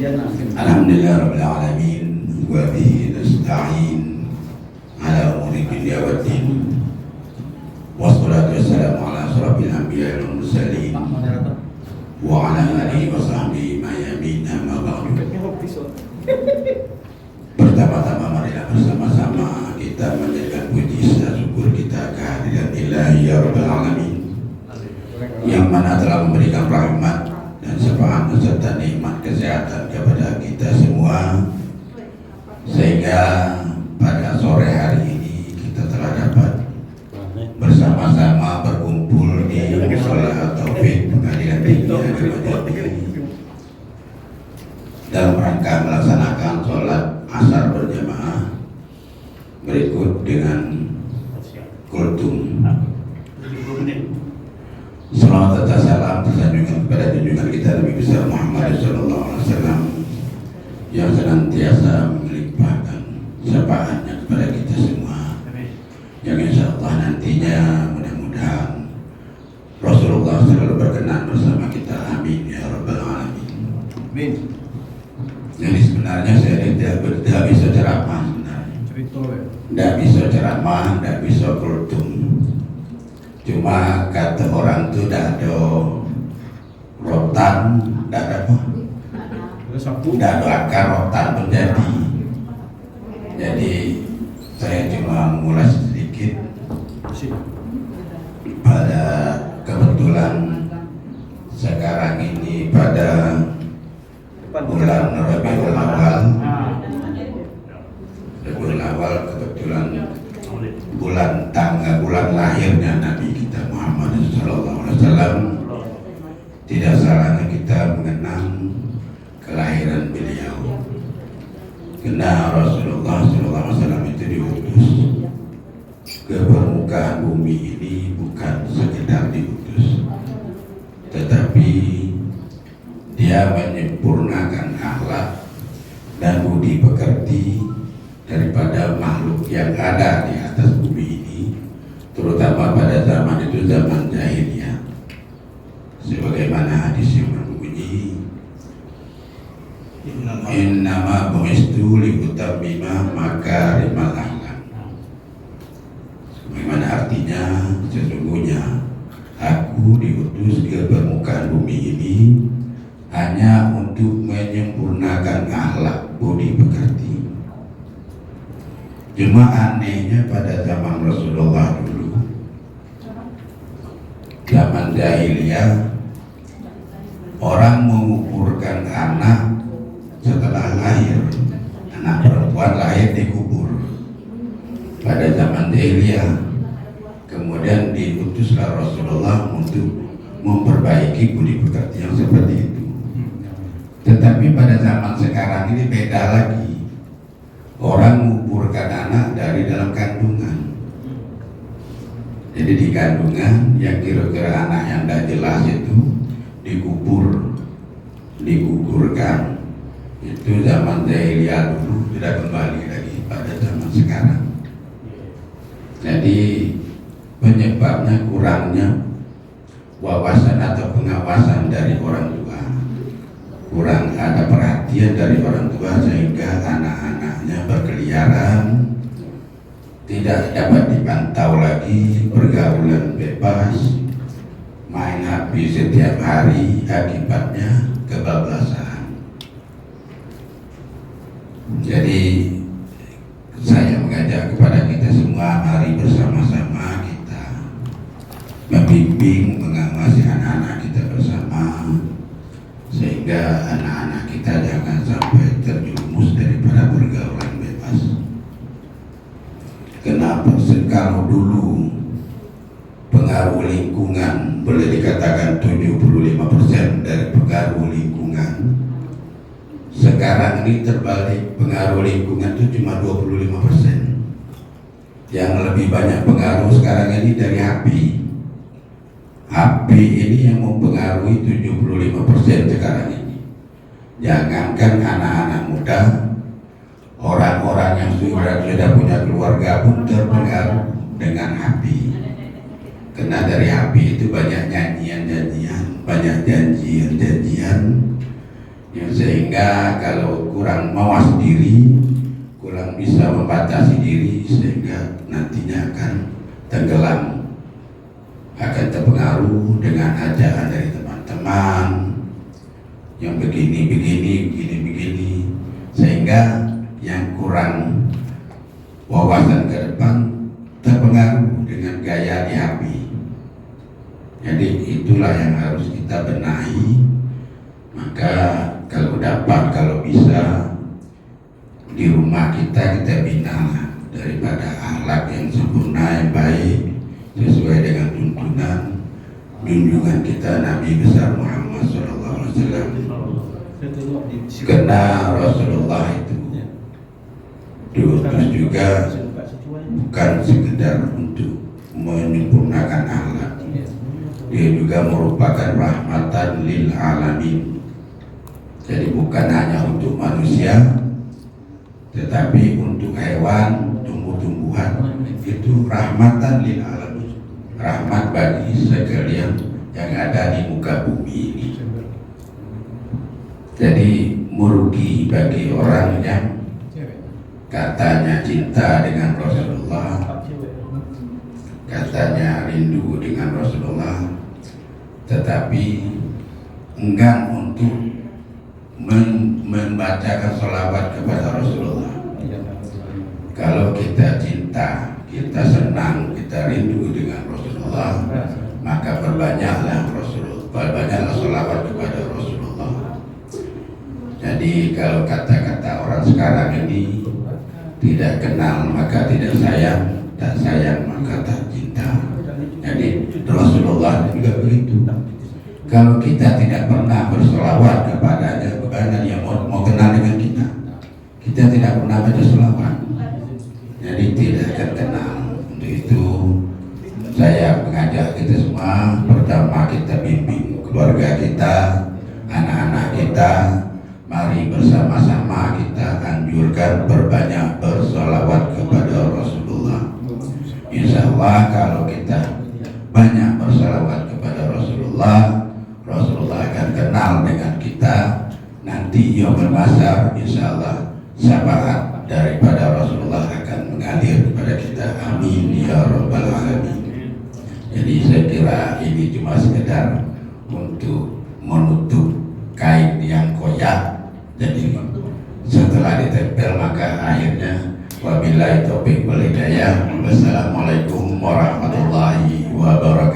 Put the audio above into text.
Alhamdulillah rabbil alamin wa bihi nasta'in ala umuri dunya waddin. Wassalatu wassalamu ala asyrafil anbiya'i wal mursalin wa ala alihi wa sahbihi mayamin amma ba'du. Pertama-tama marilah bersama-sama kita menjadikan puji dan syukur kita kehadiran Ilahi ya Rabbal Alamin, yang mana telah memberikan rahmat dan syafaat serta nikmat kesehatan kepada kita semua, sehingga pada sore hari ini kita telah dapat bersama-sama berkumpul di Mushola Taufik Pengadilan Tinggi Agama Jambi dalam rangka melaksanakan sholat asar berjamaah berikut dengan kultum. Salawat dan salam tersanjungan kepada junjungan kita Nabi besar Muhammad SAW yang senantiasa melimpahkan syafaatnya kepada kita semua, yang insya Allah nantinya mudah-mudahan Rasulullah selalu berkenan bersama kita. Amin ya Rabbal Alamin. Amin. Jadi sebenarnya saya tidak bisa ceramah sebenarnya. Tidak bisa ceramah, tidak bisa kultum. Cuma kata orang itu tidak ada rotan, tidak ada apa? Tidak ada akar rotan menjadi. Jadi saya cuma mengulas sedikit. Pada kebetulan sekarang ini pada bulan Rabiul Awal kebetulan bulan lahirnya Nabi kita Muhammad SAW. Tidak salahnya kita mengenang kelahiran beliau, karena Rasulullah SAW itu diutus ke permukaan bumi ini bukan sekedar diutus, tetapi dia menyempurnakan akhlak dan budi pekerti daripada makhluk yang ada di atas bumi ini, terutama pada zaman itu, zaman jahiliyah. Sebagaimana hadis yang berbunyi, innama bu'istu liutammima makarimal akhlak. Sebagaimana artinya, sesungguhnya aku diutus ke permukaan bumi ini hanya untuk menyempurnakan akhlak budi pekerti. Cuma anehnya pada zaman Rasulullah dulu, zaman jahiliyah, orang menguburkan anak setelah lahir. Anak perempuan lahir dikubur pada zaman jahiliyah. Kemudian diutuslah Rasulullah untuk memperbaiki budi pekerti yang seperti itu. Tetapi pada zaman sekarang ini beda lagi. Orang menguburkan anak dari dalam kandungan. Jadi di kandungan yang kira-kira anak yang tidak jelas itu digugurkan. Itu zaman jahiliyah dulu, tidak kembali lagi pada zaman sekarang. Jadi penyebabnya kurangnya wawasan atau pengawasan dari orang tua, kurang ada perhatian dari orang tua, sehingga anak-anaknya berkeliaran, tidak dapat dipantau lagi, pergaulan bebas, main HP setiap hari, akibatnya kebablasan. Jadi saya mengajak kepada kita semua, mari bersama-sama kita membimbing, mengawasi anak-anak kita bersama, sehingga anak-anak kita jangan sampai terjerumus daripada pergaulan bebas. Kenapa? Kalau dulu pengaruh lingkungan boleh dikatakan 75% dari pengaruh lingkungan, sekarang ini terbalik, pengaruh lingkungan itu cuma 25%. Yang lebih banyak pengaruh sekarang ini dari HP. HP ini yang mempengaruhi 75% sekarang ini. Jangankan anak-anak muda, orang-orang yang sudah punya keluarga pun terpengaruh dengan HP. Karena dari HP itu banyak nyanyian-nyanyian, banyak janjian-janjian sehingga kalau kurang mawas diri, kurang bisa membatasi diri, sehingga nantinya akan tenggelam, akan terpengaruh dengan ajaran dari teman-teman yang begini, sehingga yang kurang wawasan ke depan terpengaruh dengan gaya di HP. Jadi itulah yang harus kita benahi. Maka kalau bisa di rumah kita bina daripada akhlak yang sempurna, yang baik, sesuai dengan junjungan kita Nabi besar Muhammad SAW. Karena Rasulullah itu diutus juga bukan sekedar untuk menyempurnakan akhlak, dia juga merupakan rahmatan lil alamin. Jadi bukan hanya untuk manusia, tetapi untuk hewan, tumbuh-tumbuhan, itu rahmatan lil alamin, rahmat bagi sekalian yang ada di muka bumi ini. Jadi merugi bagi orang yang katanya cinta dengan Rasulullah, katanya rindu dengan Rasulullah, tetapi enggan untuk membacakan sholawat kepada Rasulullah. Kalau kita cinta, kita senang, kita rindu dengan Rasulullah, maka perbanyaklah sholawat kepada Rasulullah. Jadi kalau kata-kata orang sekarang ini, tidak kenal maka tidak sayang, tak sayang maka tak cinta. Jadi Rasulullah juga begitu. Kalau kita tidak pernah bersolawat kepadanya, bagaimana dia mau kenal dengan kita? Kita tidak pernah baca solawat, jadi tidak akan kenal. Untuk itu saya mengajak kita semua, pertama kita bimbing keluarga kita, anak-anak kita, mari bersama-sama kita anjurkan perbanyak bersolawat kepada Rasulullah. Insya Allah kalau kita banyak bersolawat kepada Rasulullah, Rasulullah akan kenal dengan kita. Nanti yaumul mahsyar insya Allah syafaat daripada Rasulullah akan mengalir kepada kita. Amin ya rabbal alamin. Jadi saya kira ini cuma sekedar untuk menutup kain yang koyak. Jadi setelah ditempel maka akhirnya wabillahi taufiq wal hidayah. Wassalamualaikum warahmatullahi wabarakatuh.